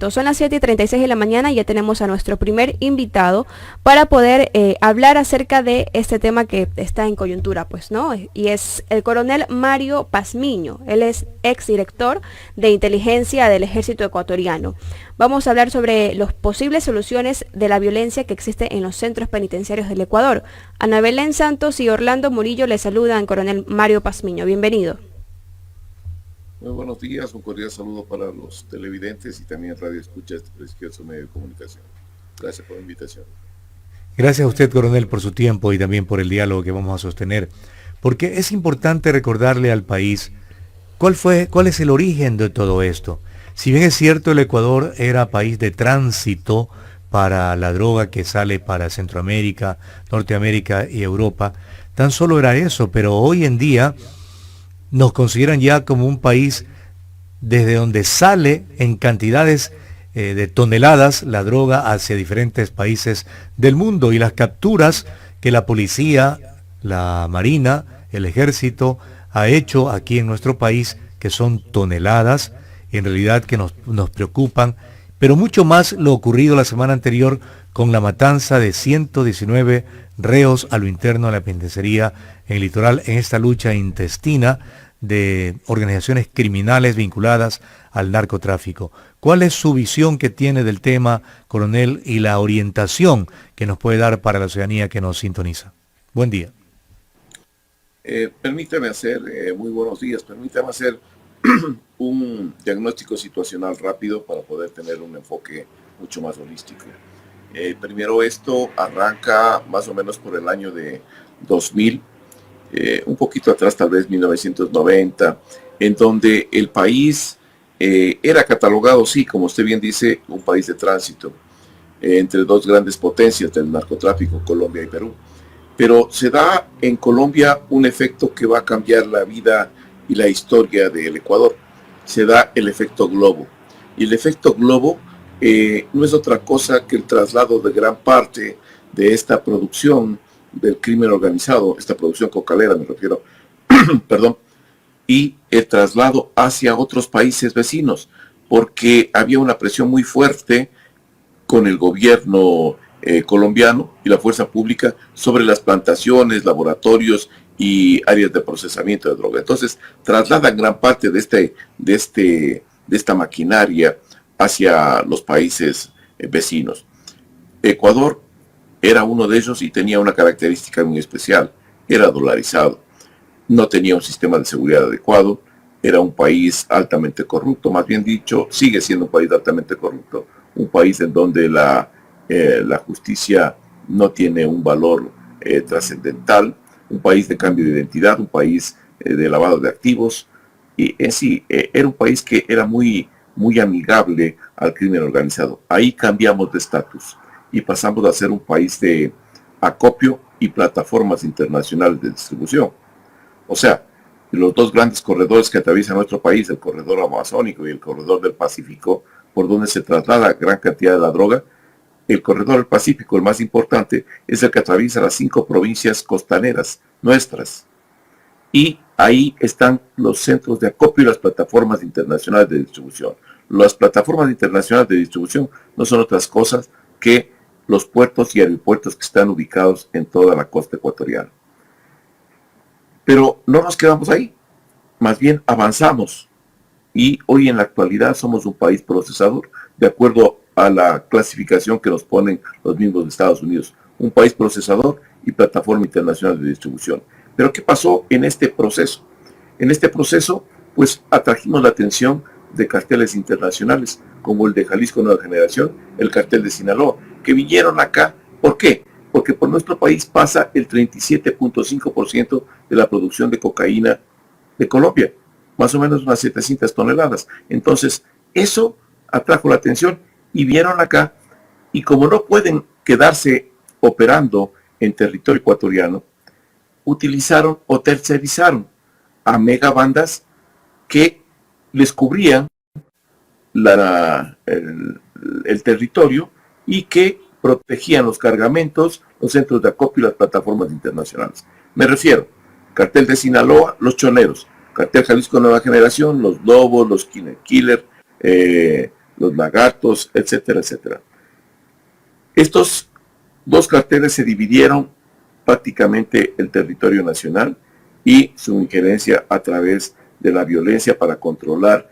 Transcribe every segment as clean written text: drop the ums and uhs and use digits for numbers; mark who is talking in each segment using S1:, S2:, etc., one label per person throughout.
S1: minutos. Son las 7:36 de la mañana y ya tenemos a nuestro primer invitado para poder hablar acerca de este tema que está en coyuntura, pues, ¿no? Y es el coronel Mario Pazmiño. Él es exdirector de inteligencia del Ejército Ecuatoriano. Vamos a hablar sobre las posibles soluciones de la violencia que existe en los centros penitenciarios del Ecuador. Ana Belén Santos y Orlando Murillo le saludan, coronel Mario Pazmiño. Bienvenido.
S2: Muy buenos días, un cordial saludo para los televidentes y también radio escucha este prestigioso medio de comunicación. Gracias por la invitación.
S3: Gracias a usted, coronel, por su tiempo y también por el diálogo que vamos a sostener, porque es importante recordarle al país cuál es el origen de todo esto. Si bien es cierto, el Ecuador era país de tránsito para la droga que sale para Centroamérica, Norteamérica y Europa, tan solo era eso, pero hoy en día nos consideran ya como un país desde donde sale en cantidades de toneladas la droga hacia diferentes países del mundo, y las capturas que la policía, la marina, el ejército ha hecho aquí en nuestro país, que son toneladas, en realidad que nos preocupan, pero mucho más lo ocurrido la semana anterior con la matanza de 119 reos a lo interno de la penitenciaría en el litoral, en esta lucha intestina de organizaciones criminales vinculadas al narcotráfico. ¿Cuál es su visión que tiene del tema, coronel, y la orientación que nos puede dar para la ciudadanía que nos sintoniza? Buen día.
S2: Muy buenos días, permítame hacer un diagnóstico situacional rápido para poder tener un enfoque mucho más holístico. Primero, esto arranca más o menos por el año de 2000, un poquito atrás, tal vez 1990, en donde el país era catalogado, sí, como usted bien dice, un país de tránsito entre dos grandes potencias del narcotráfico, Colombia y Perú. Pero se da en Colombia un efecto que va a cambiar la vida y la historia del Ecuador. Se da el efecto globo. Y el efecto globo no es otra cosa que el traslado de gran parte de esta producción del crimen organizado, esta producción cocalera me refiero, perdón, y el traslado hacia otros países vecinos, porque había una presión muy fuerte con el gobierno colombiano y la fuerza pública sobre las plantaciones, laboratorios y áreas de procesamiento de droga. Entonces trasladan gran parte de esta maquinaria hacia los países vecinos. Ecuador era uno de ellos y tenía una característica muy especial: era dolarizado, no tenía un sistema de seguridad adecuado, era un país altamente corrupto, más bien dicho, sigue siendo un país altamente corrupto, un país en donde la justicia no tiene un valor trascendental, un país de cambio de identidad, un país de lavado de activos, y en sí era un país que era muy, muy amigable al crimen organizado. Ahí cambiamos de estatus y pasamos a ser un país de acopio y plataformas internacionales de distribución. O sea, los dos grandes corredores que atraviesan nuestro país, el corredor amazónico y el corredor del Pacífico, por donde se traslada gran cantidad de la droga, el corredor del Pacífico, el más importante, es el que atraviesa las 5 provincias costaneras nuestras. Y ahí están los centros de acopio y las plataformas internacionales de distribución. Las plataformas internacionales de distribución no son otras cosas que los puertos y aeropuertos que están ubicados en toda la costa ecuatoriana. Pero no nos quedamos ahí, más bien avanzamos. Y hoy en la actualidad somos un país procesador, de acuerdo a la clasificación que nos ponen los mismos de Estados Unidos. Un país procesador y plataforma internacional de distribución. Pero ¿qué pasó en este proceso? En este proceso, pues atrajimos la atención de carteles internacionales, como el de Jalisco Nueva Generación, el cartel de Sinaloa, que vinieron acá. ¿Por qué? Porque por nuestro país pasa el 37.5% de la producción de cocaína de Colombia, más o menos unas 700 toneladas. Entonces, eso atrajo la atención y vieron acá, y como no pueden quedarse operando en territorio ecuatoriano, utilizaron o tercerizaron a megabandas que les cubrían el territorio y que protegían los cargamentos, los centros de acopio y las plataformas internacionales. Me refiero, cartel de Sinaloa, los choneros, cartel Jalisco Nueva Generación, los lobos, los killer, los lagartos, etcétera, etcétera. Estos dos carteles se dividieron prácticamente el territorio nacional y su injerencia a través de la violencia para controlar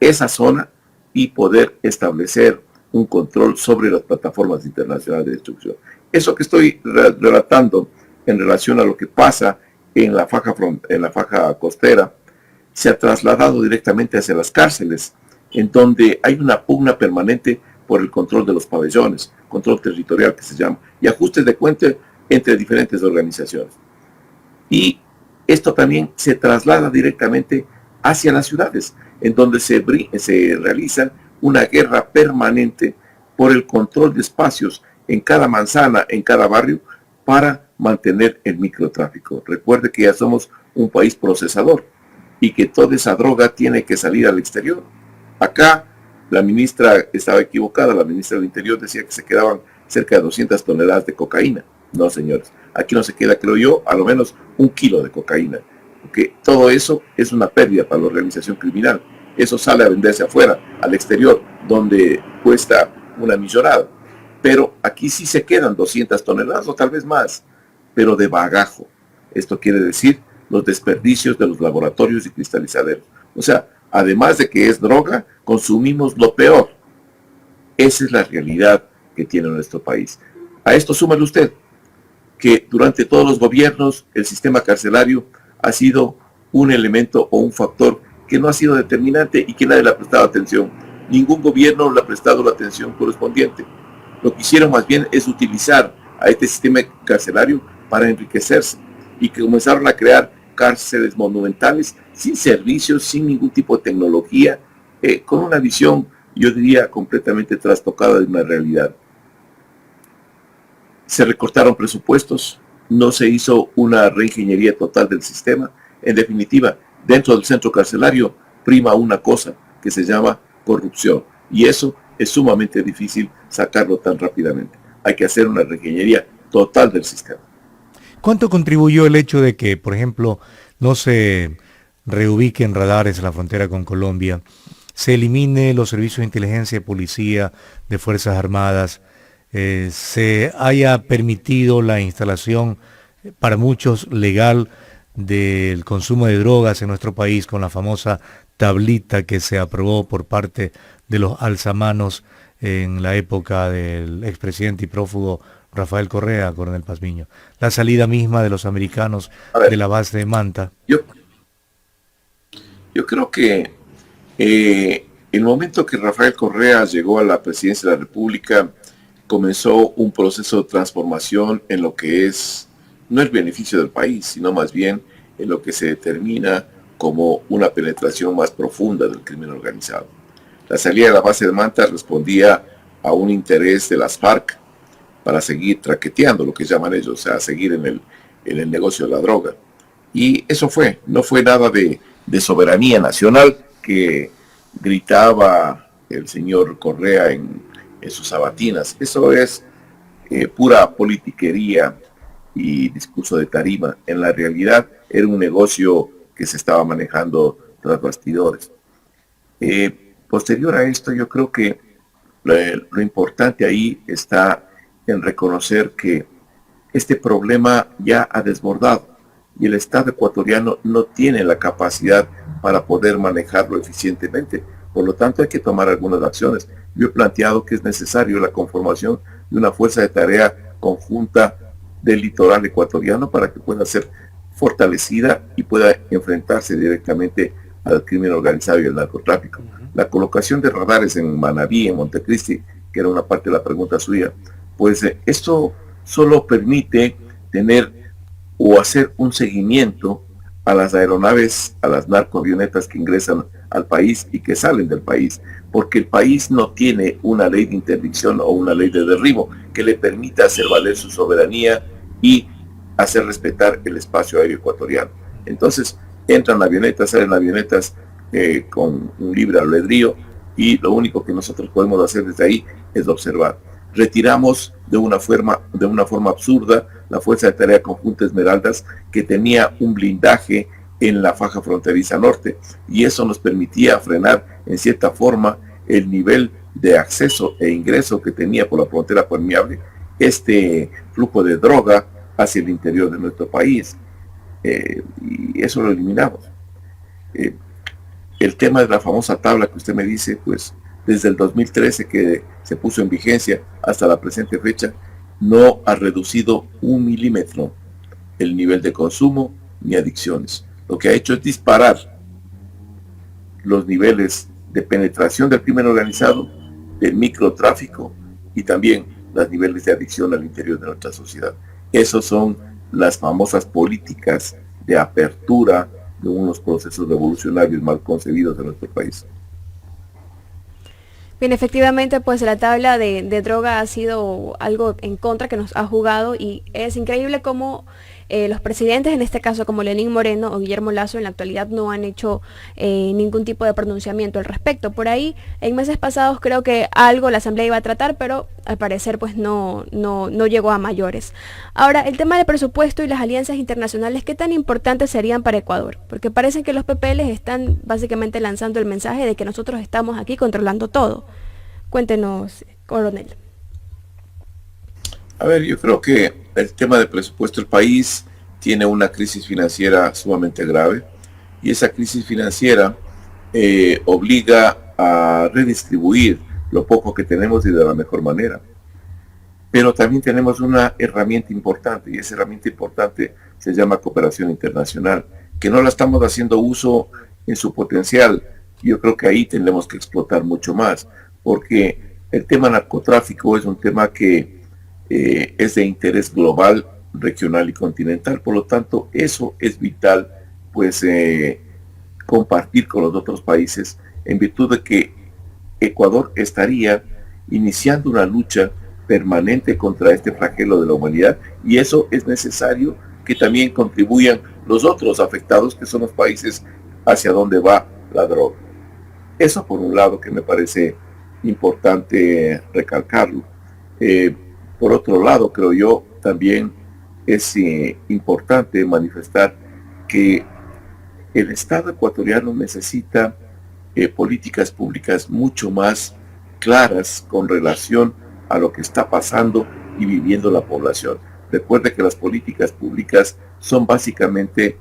S2: esa zona y poder establecer un control sobre las plataformas internacionales de destrucción. Eso que estoy relatando en relación a lo que pasa en la faja costera se ha trasladado directamente hacia las cárceles, en donde hay una pugna permanente por el control de los pabellones, control territorial que se llama, y ajustes de cuentas entre diferentes organizaciones. Y esto también se traslada directamente hacia las ciudades, en donde se realiza una guerra permanente por el control de espacios en cada manzana, en cada barrio, para mantener el microtráfico. Recuerde que ya somos un país procesador y que toda esa droga tiene que salir al exterior. Acá la ministra estaba equivocada, la ministra del Interior decía que se quedaban cerca de 200 toneladas de cocaína. No, señores, aquí no se queda, creo yo, a lo menos 1 kilo de cocaína, porque todo eso es una pérdida para la organización criminal. Eso sale a venderse afuera, al exterior, donde cuesta una millonada. Pero aquí sí se quedan 200 toneladas o tal vez más, pero de bagajo. Esto quiere decir los desperdicios de los laboratorios y cristalizaderos. O sea, además de que es droga, consumimos lo peor. Esa es la realidad que tiene nuestro país. A esto súmale usted que durante todos los gobiernos el sistema carcelario ha sido un elemento o un factor que no ha sido determinante y que nadie le ha prestado atención. Ningún gobierno le ha prestado la atención correspondiente. Lo que hicieron más bien es utilizar a este sistema carcelario para enriquecerse y que comenzaron a crear cárceles monumentales sin servicios, sin ningún tipo de tecnología, con una visión, yo diría, completamente trastocada de una realidad. Se recortaron presupuestos, no se hizo una reingeniería total del sistema. En definitiva, dentro del centro carcelario prima una cosa que se llama corrupción, y eso es sumamente difícil sacarlo tan rápidamente. Hay que hacer una reingeniería total del sistema.
S3: ¿Cuánto contribuyó el hecho de que, por ejemplo, no se reubiquen radares en la frontera con Colombia, se elimine los servicios de inteligencia y policía de Fuerzas Armadas, se haya permitido la instalación, para muchos legal, del consumo de drogas en nuestro país con la famosa tablita que se aprobó por parte de los alzamanos en la época del expresidente y prófugo Rafael Correa, coronel Pazmiño? La salida misma de los americanos de la base de Manta.
S2: Yo creo que el momento que Rafael Correa llegó a la presidencia de la República, comenzó un proceso de transformación en lo que es, no el beneficio del país, sino más bien en lo que se determina como una penetración más profunda del crimen organizado. La salida de la base de Manta respondía a un interés de las FARC para seguir traqueteando, lo que llaman ellos, o sea, seguir en el negocio de la droga. Y eso no fue nada de soberanía nacional que gritaba el señor Correa en sus sabatinas. Eso es pura politiquería y discurso de tarima. En la realidad era un negocio que se estaba manejando tras bastidores. Posterior a esto, yo creo que lo importante ahí está en reconocer que este problema ya ha desbordado y el Estado ecuatoriano no tiene la capacidad para poder manejarlo eficientemente. Por lo tanto, hay que tomar algunas acciones. Yo he planteado que es necesario la conformación de una fuerza de tarea conjunta del litoral ecuatoriano para que pueda ser fortalecida y pueda enfrentarse directamente al crimen organizado y al narcotráfico. La colocación de radares en Manabí, en Montecristi, que era una parte de la pregunta suya, pues esto solo permite tener o hacer un seguimiento a las aeronaves, a las narcoavionetas que ingresan al país y que salen del país, porque el país no tiene una ley de interdicción o una ley de derribo que le permita hacer valer su soberanía y hacer respetar el espacio aéreo ecuatoriano. Entonces, entran avionetas, salen avionetas con un libre albedrío, y lo único que nosotros podemos hacer desde ahí es observar. Retiramos de una forma absurda la Fuerza de Tarea Conjunta Esmeraldas, que tenía un blindaje en la faja fronteriza norte, y eso nos permitía frenar en cierta forma el nivel de acceso e ingreso que tenía por la frontera permeable este flujo de droga hacia el interior de nuestro país. Y eso lo eliminamos. El tema de la famosa tabla que usted me dice, pues desde el 2013 que se puso en vigencia hasta la presente fecha, no ha reducido 1 milímetro el nivel de consumo ni adicciones. Lo que ha hecho es disparar los niveles de penetración del crimen organizado, del microtráfico y también los niveles de adicción al interior de nuestra sociedad. Esos son las famosas políticas de apertura de unos procesos revolucionarios mal concebidos en nuestro país.
S1: Bien, efectivamente, pues la tabla de droga ha sido algo en contra que nos ha jugado y es increíble cómo los presidentes, en este caso como Lenín Moreno o Guillermo Lasso, en la actualidad no han hecho ningún tipo de pronunciamiento al respecto. Por ahí, en meses pasados creo que algo la Asamblea iba a tratar, pero al parecer pues no llegó a mayores. Ahora, el tema del presupuesto y las alianzas internacionales, ¿qué tan importantes serían para Ecuador? Porque parecen que los PPLs están básicamente lanzando el mensaje de que nosotros estamos aquí controlando todo. Cuéntenos, coronel.
S2: A ver, yo creo que el tema del presupuesto del país tiene una crisis financiera sumamente grave y esa crisis financiera obliga a redistribuir lo poco que tenemos y de la mejor manera. Pero también tenemos una herramienta importante y esa herramienta importante se llama cooperación internacional, que no la estamos haciendo uso en su potencial. Yo creo que ahí tendremos que explotar mucho más, porque el tema narcotráfico es un tema que es de interés global, regional y continental. Por lo tanto, eso es vital, pues, compartir con los otros países, en virtud de que Ecuador estaría iniciando una lucha permanente contra este flagelo de la humanidad, y eso es necesario que también contribuyan los otros afectados, que son los países hacia donde va la droga. Eso por un lado, que me parece importante recalcarlo. Por otro lado, creo yo, también es importante manifestar que el Estado ecuatoriano necesita políticas públicas mucho más claras con relación a lo que está pasando y viviendo la población. Recuerde que las políticas públicas son básicamente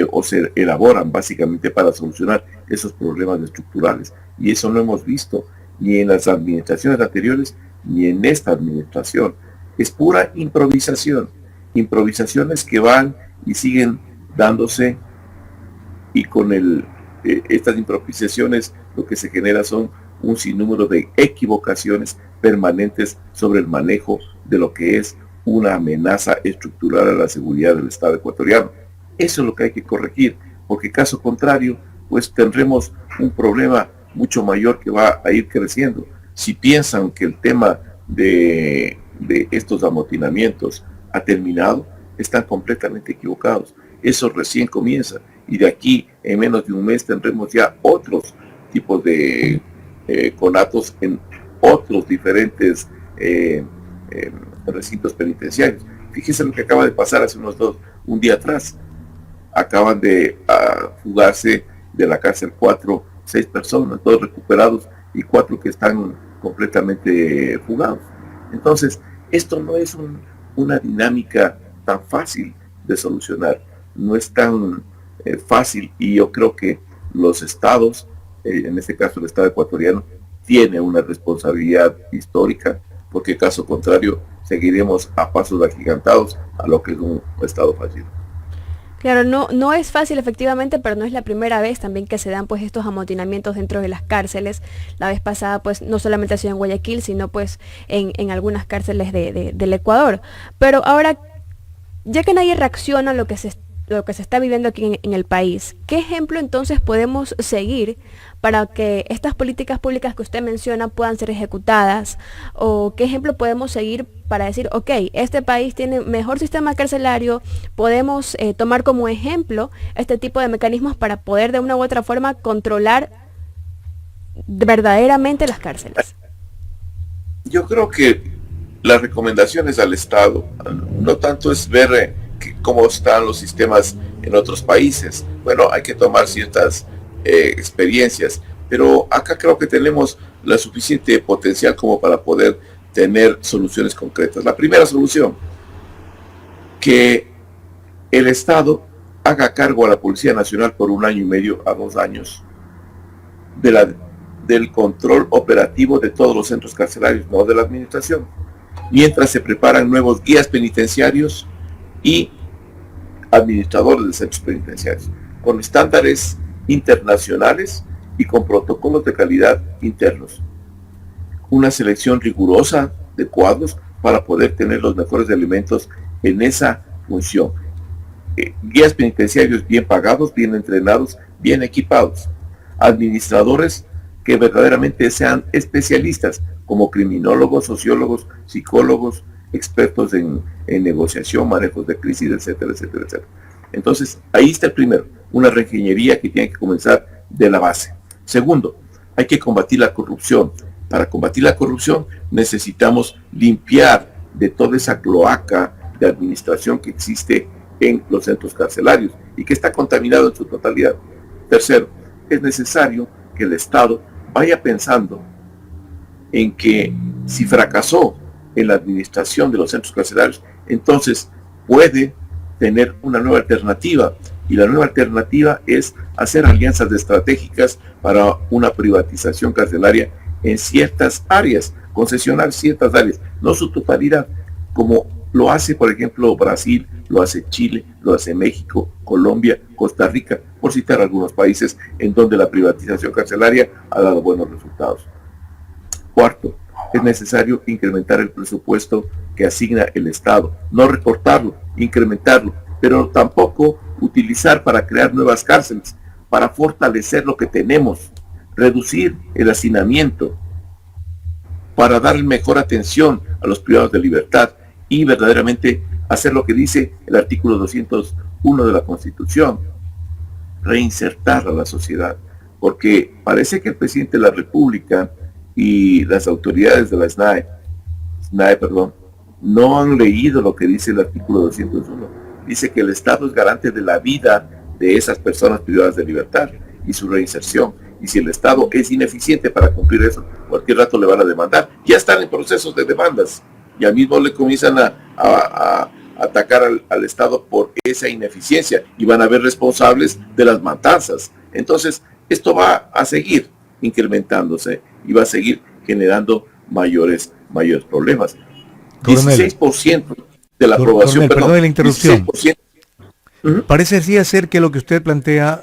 S2: o se elaboran básicamente para solucionar esos problemas estructurales, y eso no hemos visto ni en las administraciones anteriores ni en esta administración. Es pura improvisación, improvisaciones que van y siguen dándose, y con estas improvisaciones lo que se genera son un sinnúmero de equivocaciones permanentes sobre el manejo de lo que es una amenaza estructural a la seguridad del Estado ecuatoriano. Eso es lo que hay que corregir, porque caso contrario, pues tendremos un problema mucho mayor que va a ir creciendo. Si piensan que el tema de estos amotinamientos ha terminado, están completamente equivocados. Eso recién comienza, y de aquí en menos de un mes tendremos ya otros tipos de conatos en otros diferentes recintos penitenciarios. Fíjense lo que acaba de pasar hace un día atrás. Acaban de fugarse de la cárcel 6 personas, 2 recuperados y 4 que están completamente fugados. Entonces, esto no es una dinámica tan fácil de solucionar, no es tan fácil, y yo creo que los estados, en este caso el Estado ecuatoriano, tiene una responsabilidad histórica, porque caso contrario seguiremos a pasos agigantados a lo que es un estado fallido.
S1: Claro, no es fácil efectivamente, pero no es la primera vez también que se dan pues estos amotinamientos dentro de las cárceles. La vez pasada pues no solamente ha sido en Guayaquil, sino pues en algunas cárceles del Ecuador. Pero ahora, ya que nadie reacciona a lo que se está viviendo aquí en el país, ¿qué ejemplo entonces podemos seguir para que estas políticas públicas que usted menciona puedan ser ejecutadas? ¿O qué ejemplo podemos seguir para decir, ok, este país tiene mejor sistema carcelario, podemos tomar como ejemplo este tipo de mecanismos para poder de una u otra forma controlar verdaderamente las cárceles?
S2: Yo creo que las recomendaciones al Estado no tanto es ver cómo están los sistemas en otros países. Bueno, hay que tomar ciertas experiencias, Pero acá creo que tenemos la suficiente potencial como para poder tener soluciones concretas. La primera solución, que el Estado haga cargo a la Policía Nacional por 1 año y medio a 2 años del control operativo de todos los centros carcelarios, no de la administración, mientras se preparan nuevos guías penitenciarios y administradores de centros penitenciarios, con estándares internacionales y con protocolos de calidad internos. Una selección rigurosa de cuadros para poder tener los mejores elementos en esa función. Guías penitenciarios bien pagados, bien entrenados, bien equipados. Administradores que verdaderamente sean especialistas, como criminólogos, sociólogos, psicólogos, expertos en negociación, manejos de crisis, etcétera, etcétera, etcétera. Entonces, ahí está el primero, una reingeniería que tiene que comenzar de la base. Segundo, hay que combatir la corrupción. Para combatir la corrupción necesitamos limpiar de toda esa cloaca de administración que existe en los centros carcelarios y que está contaminado en su totalidad. Tercero, es necesario que el Estado vaya pensando en que si fracasó en la administración de los centros carcelarios, entonces puede tener una nueva alternativa, y la nueva alternativa es hacer alianzas estratégicas para una privatización carcelaria en ciertas áreas, concesionar ciertas áreas, no su totalidad, como lo hace, por ejemplo, Brasil, lo hace Chile, lo hace México, Colombia, Costa Rica, por citar algunos países en donde la privatización carcelaria ha dado buenos resultados. Cuarto, es necesario incrementar el presupuesto que asigna el Estado, no recortarlo, incrementarlo, pero tampoco utilizar para crear nuevas cárceles, para fortalecer lo que tenemos, reducir el hacinamiento, para dar mejor atención a los privados de libertad y verdaderamente hacer lo que dice el artículo 201 de la Constitución, reinsertar a la sociedad, porque parece que el presidente de la República y las autoridades de la SNAE, no han leído lo que dice el artículo 201. Dice que el Estado es garante de la vida de esas personas privadas de libertad y su reinserción. Y si el Estado es ineficiente para cumplir eso, cualquier rato le van a demandar. Ya están en procesos de demandas. Ya mismo le comienzan a atacar al Estado por esa ineficiencia y van a haber responsables de las matanzas. Entonces, esto va a seguir incrementándose y va a seguir generando mayores problemas.
S3: Coronel,
S2: 16% de la aprobación,
S3: perdón la interrupción.
S2: 16%.
S3: Parece ser que lo que usted plantea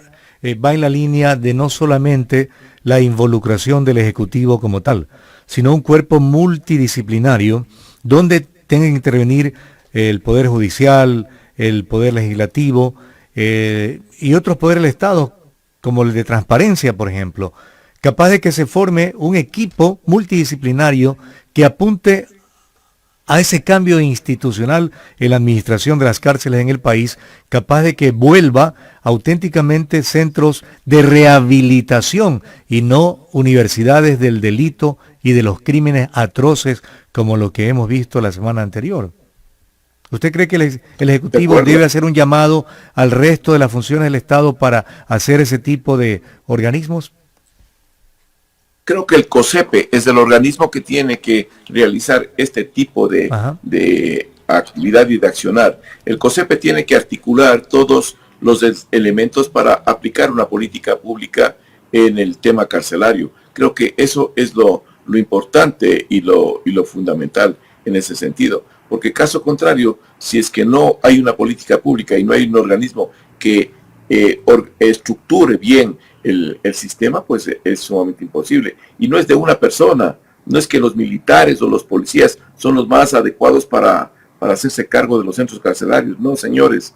S3: va en la línea de no solamente la involucración del Ejecutivo como tal, sino un cuerpo multidisciplinario donde tenga que intervenir el Poder Judicial, el Poder Legislativo y otros poderes del Estado, como el de Transparencia, por ejemplo, capaz de que se forme un equipo multidisciplinario que apunte a ese cambio institucional en la administración de las cárceles en el país, capaz de que vuelva auténticamente centros de rehabilitación y no universidades del delito y de los crímenes atroces como lo que hemos visto la semana anterior. ¿Usted cree que el Ejecutivo debe hacer un llamado al resto de las funciones del Estado para hacer ese tipo de organismos?
S2: Creo que el COSEPE es el organismo que tiene que realizar este tipo de actividad y de accionar. El COSEPE tiene que articular todos los elementos para aplicar una política pública en el tema carcelario. Creo que eso es lo importante y lo fundamental en ese sentido. Porque caso contrario, si es que no hay una política pública y no hay un organismo que estructure bien el sistema, pues es sumamente imposible. Y no es de una persona, no es que los militares o los policías son los más adecuados para hacerse cargo de los centros carcelarios. No, señores,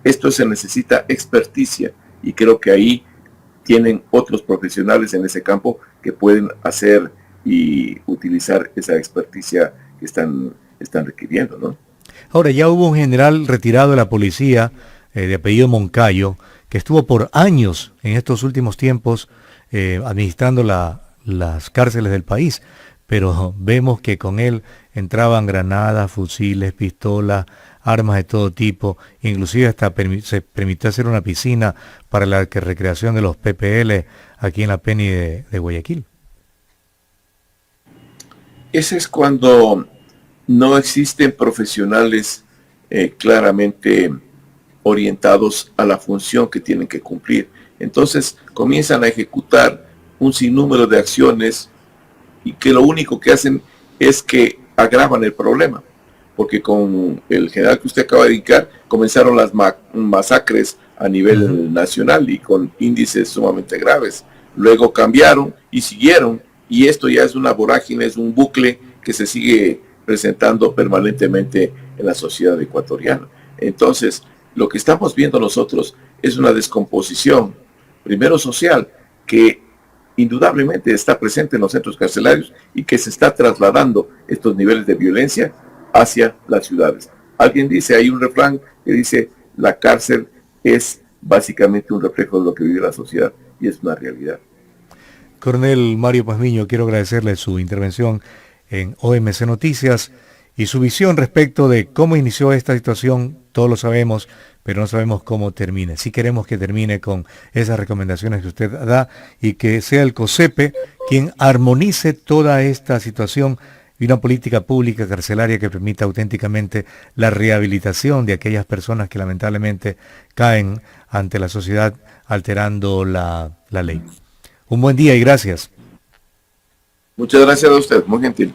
S2: esto se necesita experticia y creo que ahí tienen otros profesionales en ese campo que pueden hacer y utilizar esa experticia que están requiriendo, ¿no?
S3: Ahora, ya hubo un general retirado de la policía de apellido Moncayo, que estuvo por años en estos últimos tiempos administrando las cárceles del país, pero vemos que con él entraban granadas, fusiles, pistolas, armas de todo tipo, inclusive hasta se permitió hacer una piscina para la recreación de los PPL aquí en la Penny de Guayaquil.
S2: Ese es cuando no existen profesionales claramente orientados a la función que tienen que cumplir. Entonces comienzan a ejecutar un sinnúmero de acciones y que lo único que hacen es que agravan el problema, porque con el general que usted acaba de indicar comenzaron las masacres a nivel nacional y con índices sumamente graves. Luego cambiaron y siguieron, y esto ya es una vorágine, es un bucle que se sigue presentando permanentemente en la sociedad ecuatoriana. Entonces, lo que estamos viendo nosotros es una descomposición, primero social, que indudablemente está presente en los centros carcelarios y que se está trasladando estos niveles de violencia hacia las ciudades. Alguien dice, hay un refrán que dice, la cárcel es básicamente un reflejo de lo que vive la sociedad, y es una realidad.
S3: Coronel Mario Pazmiño, quiero agradecerle su intervención en OMC Noticias y su visión respecto de cómo inició esta situación. Todos lo sabemos, pero no sabemos cómo termine. Sí queremos que termine con esas recomendaciones que usted da y que sea el COSEPE quien armonice toda esta situación y una política pública carcelaria que permita auténticamente la rehabilitación de aquellas personas que lamentablemente caen ante la sociedad alterando la ley. Un buen día y gracias.
S2: Muchas gracias a usted, muy gentil.